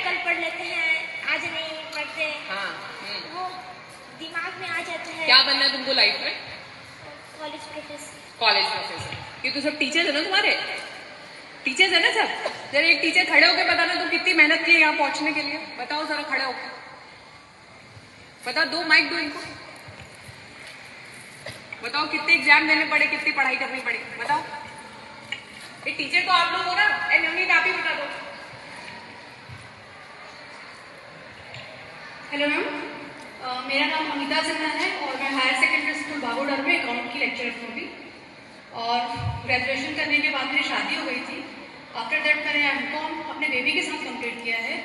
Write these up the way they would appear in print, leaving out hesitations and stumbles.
कल पढ़ लेते हैं, आज नहीं पढ़ते। हाँ वो दिमाग में आ जाता है। क्या बनना है तुमको लाइफ में? College professor. College professor. ये तो सब टीचर्स है ना तुम्हारे? टीचर्स है ना सब? जरा एक टीचर खड़े होके बताना तुम कितनी मेहनत की है यहाँ पहुंचने के लिए। बताओ जरा खड़े होकर बताओ, दो माइक दो इनको। बताओ कितने एग्जाम देने पड़े, कितनी पढ़ाई करनी पड़ी, बताओ। एक टीचर तो आप लोग हो ना। नवनीत आप ही बता दो। हेलो मैम, मेरा नाम अमिता सिन्हा है और मैं हायर सेकेंडरी स्कूल बाबूडर में अकाउंट की लेक्चरर हूँ अभी। और ग्रेजुएशन करने के बाद मेरी शादी हो गई थी। आफ्टर दैट मैंने एमकॉम अपने बेबी के साथ कंप्लीट किया है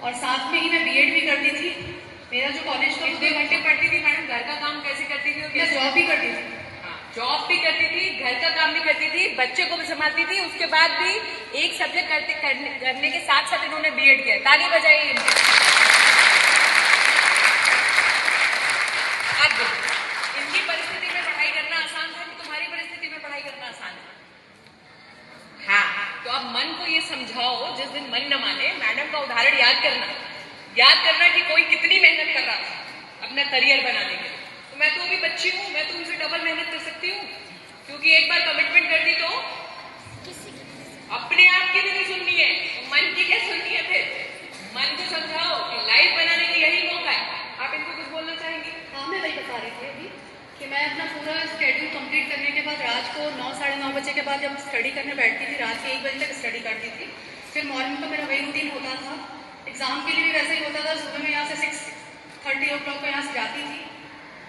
और साथ में ही मैं बीएड भी करती थी। मेरा जो कॉलेज का 2 घंटे पढ़ती थी मैडम, घर का काम कैसे करती थी? मैं जॉब भी करती थी। जॉब भी करती थी, घर का काम भी करती थी, बच्चे को भी संभालती थी, उसके बाद भी एक सब्जेक्ट करने के साथ साथ इन्होंने बीएड किया। ताली बजाइए इनकी। अब इनकी परिस्थिति में पढ़ाई करना आसान था कि तुम्हारी परिस्थिति में पढ़ाई करना आसान है? हाँ, तो अब मन को ये समझाओ, जिस दिन मन न माने मैडम का उदाहरण याद करना कि कोई कितनी मेहनत कर रहा था अपना करियर बनाने के लिए। तो मैं तो अभी बच्ची हूँ, मैं तो उनसे डबल मेहनत कर सकती हूँ, क्योंकि एक बार कमिटमेंट कर दी तो अपने आप की भी नहीं सुननी है, तो मन की क्या सुननी है? फिर मन को समझाओ कि लाइफ बनाने का यही मौका है। आप इनको कुछ बोलना चाहेंगे? हाँ, मैं वही बता रही थी अभी कि मैं अपना पूरा स्केड्यूल कंप्लीट करने के बाद रात को 9 साढ़े 9 बजे के बाद जब स्टडी करने बैठती थी, रात के 1 बजे तक स्टडी करती थी। फिर मॉर्निंग का मेरा वही रूटीन होता था। एग्जाम के लिए भी वैसा ही होता था। सुबह में यहाँ से 6:30 o'clock को यहाँ से जाती थी।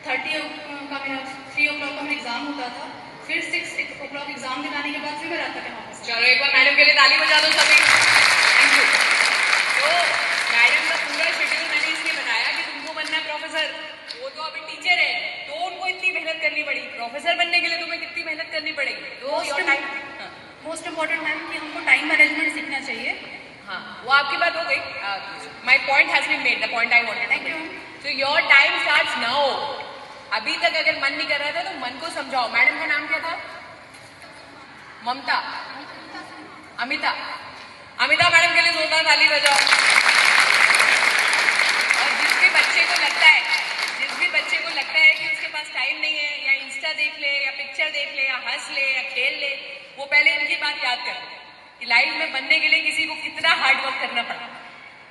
3 o'clock का मेरा एग्जाम होता था। फिर 6 o'clock एग्जाम दिलाने के बाद फिर मैं रात तक यहाँ पर। चलो एक बार मैडम के लिए ताली बजा दो सभी। Thank you. तो मैडम का पूरा शेड्यूल मैंने इसलिए बताया कि तुमको बनना है प्रोफेसर। वो तो अभी टीचर है तो उनको इतनी मेहनत करनी पड़ी। प्रोफेसर बनने के लिए तुम्हें कितनी मेहनत करनी पड़ेगी? तो मोस्ट इम्पोर्टेंट मैम कि हमको टाइम मैनेजमेंट सीखना चाहिए। हाँ, वो आपकी बात हो गई। My point has been made, the point I wanted. Thank you. So your time starts now. अभी तक अगर मन नहीं कर रहा था तो मन को समझाओ। मैडम का नाम क्या था? ममता, अमिता मैडम के लिए जोरदार ताली बजाओ। और जिस भी बच्चे को लगता है कि उसके पास टाइम नहीं है, या इंस्टा देख ले, या पिक्चर देख ले, या हंस ले, या खेल ले, वो पहले इनकी बात याद कर कि लाइफ में बनने के लिए किसी को कितना हार्ड वर्क करना पड़ा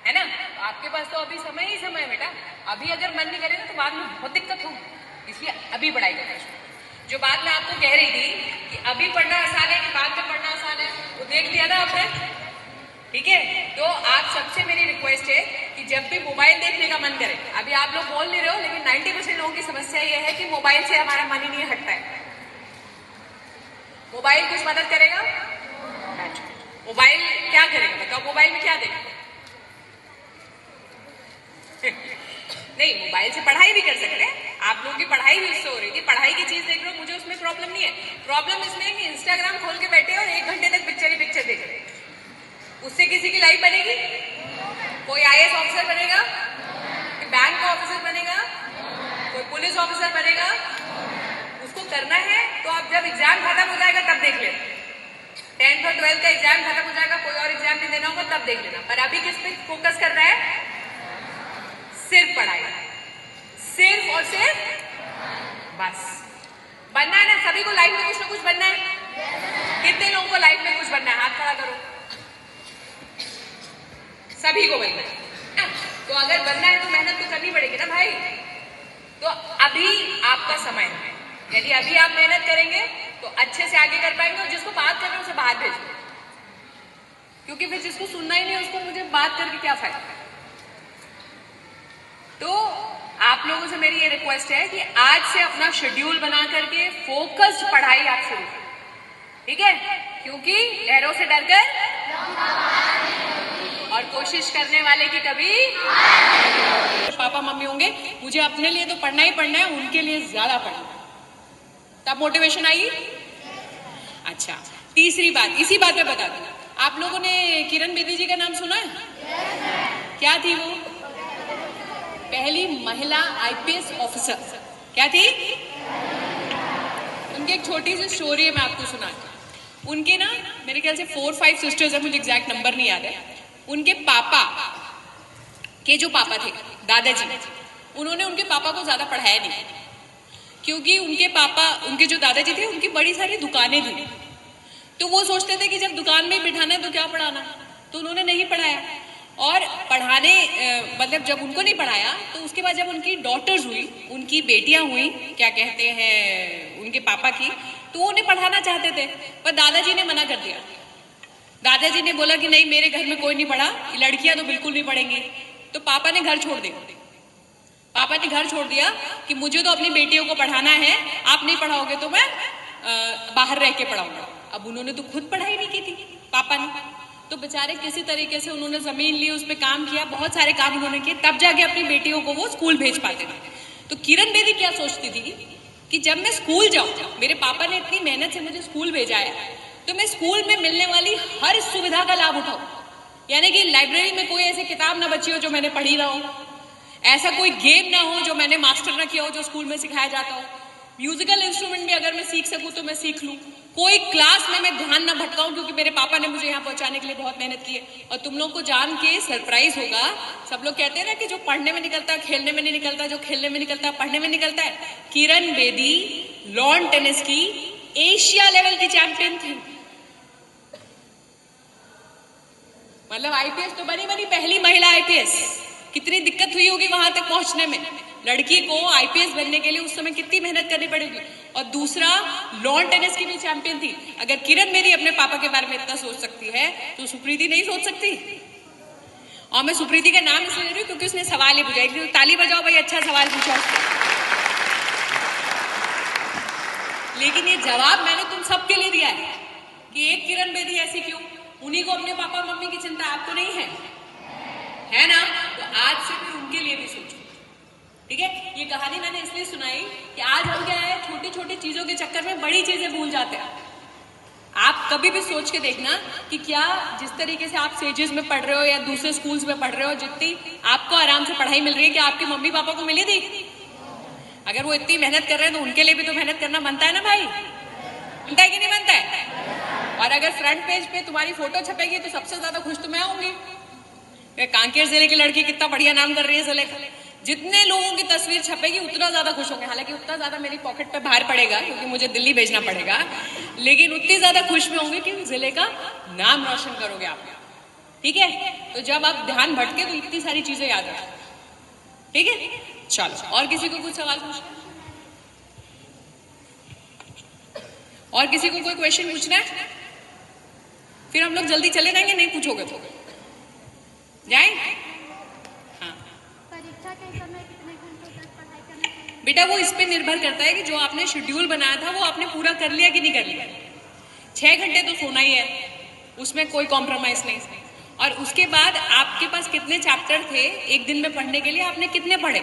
है ना। तो आपके पास तो अभी समय ही समय है बेटा। अभी अगर मन नहीं करेगा तो बाद में बहुत दिक्कत होगी, इसलिए अभी पढ़ाई करना चाहिए। जो बात मैं आपको कह रही थी कि अभी पढ़ना आसान है कि बाद में पढ़ना आसान है, वो देख लिया ना आपने, ठीक है। तो आप सबसे मेरी रिक्वेस्ट है कि जब भी मोबाइल देखने का मन करे, अभी आप लोग बोल नहीं रहे हो लेकिन 90% लोगों की समस्या ये है कि मोबाइल से हमारा मन ही नहीं हटता है। मोबाइल कुछ मदद करेगा? मोबाइल क्या करेगा बताओ? मोबाइल में क्या देखेगा? नहीं, मोबाइल से पढ़ाई भी कर सकते हैं। आप लोगों की पढ़ाई भी उससे हो रही थी, पढ़ाई की चीज देख रहे हो, मुझे उसमें प्रॉब्लम नहीं है। प्रॉब्लम इसमें है कि इंस्टाग्राम खोल के बैठे और 1 घंटे तक पिक्चर देख रहे, उससे किसी की लाइफ बनेगी? कोई आईएएस ऑफिसर बनेगा? बैंक का ऑफिसर बनेगा? कोई पुलिस ऑफिसर बनेगा? उसको करना है तो आप जब एग्जाम खत्म हो जाएगा तब देख लेना। 10th और 12th का एग्जाम खत्म हो जाएगा, कोई और एग्जाम नहीं देना होगा तब देख लेना। पर अभी किस पे फोकस कर रहा है? सिर्फ पढ़ाई, सिर्फ और सिर्फ बस। बनना है ना सभी को, लाइफ में कुछ ना कुछ बनना है। कितने लोगों को लाइफ में कुछ बनना है? हाथ खड़ा करो। सभी को बनना है। तो अगर बनना है तो मेहनत तो करनी पड़ेगी ना भाई। तो अभी आपका समय है। यदि अभी आप मेहनत करेंगे तो अच्छे से आगे कर पाएंगे। और जिसको बात करना है उसे बाहर भेजो, क्योंकि फिर जिसको सुनना ही नहीं उसको मुझे बात करके क्या फायदा। तो आप लोगों से मेरी ये रिक्वेस्ट है कि आज से अपना शेड्यूल बना करके फोकस्ड पढ़ाई आप शुरू करें, ठीक है? क्योंकि लहरों से डरकर और कोशिश करने वाले की कभी पापा मम्मी होंगे, मुझे अपने लिए तो पढ़ना ही पढ़ना है, उनके लिए ज्यादा पढ़ना है, तब मोटिवेशन आएगी। अच्छा, तीसरी बात इसी बात पे बता दूं, आप लोगों ने किरण बेदी जी का नाम सुना है? क्या थी वो? पहली महिला आईपीएस ऑफिसर। क्या थी? उनकी एक छोटी सी स्टोरी है, मैं आपको सुनाती हूँ। उनके ना मेरे ख्याल से 4-5 सिस्टर्स है, मुझे एग्जैक्ट नंबर नहीं याद है। उनके पापा के जो पापा थे, दादाजी, उन्होंने उनके पापा को ज्यादा पढ़ाया नहीं, क्योंकि उनके जो दादाजी थे उनकी बड़ी सारी दुकानें थी। तो वो सोचते थे कि जब दुकान में ही बिठाना है तो क्या पढ़ाना, तो उन्होंने नहीं पढ़ाया। और पढ़ाने मतलब जब उनको नहीं पढ़ाया तो उसके बाद जब उनकी डॉटर्स हुई, उनकी बेटियां हुई, क्या कहते हैं उनके पापा की, तो वो उन्हें पढ़ाना चाहते थे, पर दादाजी ने मना कर दिया। दादाजी ने बोला कि नहीं, मेरे घर में कोई नहीं पढ़ा, लड़कियां तो बिल्कुल नहीं पढ़ेंगी। तो पापा ने घर छोड़ दिया। पापा ने घर छोड़ दिया कि मुझे तो अपनी बेटियों को पढ़ाना है, आप नहीं पढ़ाओगे तो मैं बाहर रह के पढ़ाऊंगा। अब उन्होंने तो खुद पढ़ाई नहीं की थी पापा ने, तो बेचारे किसी तरीके से उन्होंने जमीन ली, उस पर काम किया, बहुत सारे काम उन्होंने किए, तब जाके अपनी बेटियों को वो स्कूल भेज पाते थे। तो किरण बेदी क्या सोचती थी कि जब मैं स्कूल जाऊं, मेरे पापा ने इतनी मेहनत से मुझे स्कूल भेजा है, तो मैं स्कूल में मिलने वाली हर सुविधा का लाभ उठाऊं। यानी कि लाइब्रेरी में कोई ऐसी किताब ना बची हो जो मैंने पढ़ी ना हो, ऐसा कोई गेम ना हो जो मैंने मास्टर ना किया हो, जो स्कूल में सिखाया जाता हो। म्यूजिकल इंस्ट्रूमेंट भी अगर मैं सीख सकूं तो मैं सीख लूं। कोई क्लास में मैं ध्यान ना भटकाऊं, क्योंकि मेरे पापा ने मुझे यहाँ पहुंचाने के लिए बहुत मेहनत की है। और तुम लोग को जान के सरप्राइज होगा, सब लोग कहते हैं ना कि जो पढ़ने में निकलता है खेलने में नहीं निकलता, जो खेलने में निकलता है पढ़ने में निकलता है। किरण बेदी लॉन टेनिस की एशिया लेवल की चैंपियन थी। मतलब आईपीएस तो बनी पहली महिला आईपीएस। कितनी दिक्कत हुई होगी वहां तक पहुंचने में। लड़की को आईपीएस बनने के लिए उस समय कितनी मेहनत करनी पड़ेगी। और दूसरा, लॉन टेनिस की भी चैंपियन थी। अगर किरण बेदी अपने पापा के बारे में इतना सोच सकती है तो सुप्रीति नहीं सोच सकती। और मैं सुप्रीति का नाम इसलिए ले रही हूँ क्योंकि उसने सवाल ही पूछा। तो ताली बजाओ भाई, अच्छा सवाल पूछा उसने। लेकिन ये जवाब मैंने तुम सबके लिए दिया है कि एक किरण बेदी ऐसी क्यों, उन्हीं को अपने पापा मम्मी की चिंता, आपको नहीं है ना? तो आज से फिर उनके लिए भी सोचो, ठीक है? ये कहानी मैंने इसलिए सुनाई कि आज हम क्या है, छोटी छोटी चीजों के चक्कर में बड़ी चीजें भूल जाते हैं। आप कभी भी सोच के देखना कि क्या जिस तरीके से आप सेजेस में पढ़ रहे हो या दूसरे स्कूल्स में पढ़ रहे हो, जितनी आपको आराम से पढ़ाई मिल रही है, क्या आपके मम्मी पापा को मिली थी? अगर वो इतनी मेहनत कर रहे हैं तो उनके लिए भी तो मेहनत करना बनता है ना भाई, बनता है कि नहीं बनता है? और अगर फ्रंट पेज पे तुम्हारी फोटो छपेगी तो सबसे ज्यादा खुश तो मैं होंगी। कांकेर जिले की लड़की कितना बढ़िया नाम कर रही है जिले का। जितने लोगों की तस्वीर छपेगी उतना ज्यादा खुश होंगे। हालांकि उतना ज्यादा मेरी पॉकेट पे भार पड़ेगा क्योंकि मुझे दिल्ली भेजना पड़ेगा, लेकिन उतनी ज्यादा खुश में होंगे कि जिले का नाम रोशन करोगे आप, ठीक है? तो जब आप ध्यान भटके तो इतनी सारी चीजें याद रखें, ठीक है? चलो, और किसी को कुछ सवाल पूछना, और किसी को कोई क्वेश्चन पूछना है? फिर हम लोग जल्दी चले जाएंगे, नहीं पूछोगे तो जाए। हाँ परीक्षा के समय कितने घंटे तक पढ़ाई करना चाहिए? बेटा, वो इस पे निर्भर करता है कि जो आपने शेड्यूल बनाया था वो आपने पूरा कर लिया कि नहीं कर लिया। 6 घंटे तो सोना ही है, उसमें कोई कॉम्प्रोमाइज नहीं। और उसके बाद आपके पास कितने चैप्टर थे एक दिन में पढ़ने के लिए, आपने कितने पढ़े,